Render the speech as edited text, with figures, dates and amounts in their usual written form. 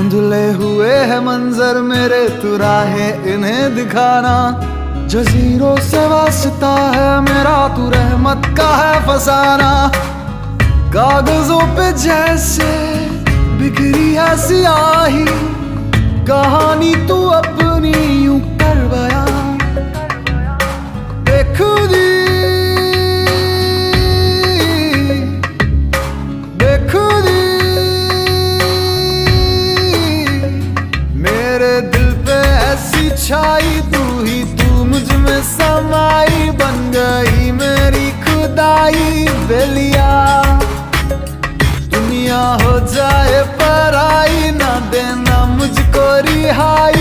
धुंधले हुए है मंजर मेरे, तू राहे इन्हें दिखाना। जजीरों से वास्ता है मेरा, तू रहमत का है फसाना। कागजों पे जैसे बिखरी है सियाही, कहानी तू अपनी यूं कर बयां। बेखुदी बेखुदी मेरे दिल पे ऐसी छाई, तू ही तू मुझ में समाई। बन गई मेरी खुदाई बेलिया, दुनिया हो जाए पराई, ना देना मुझको रिहाई।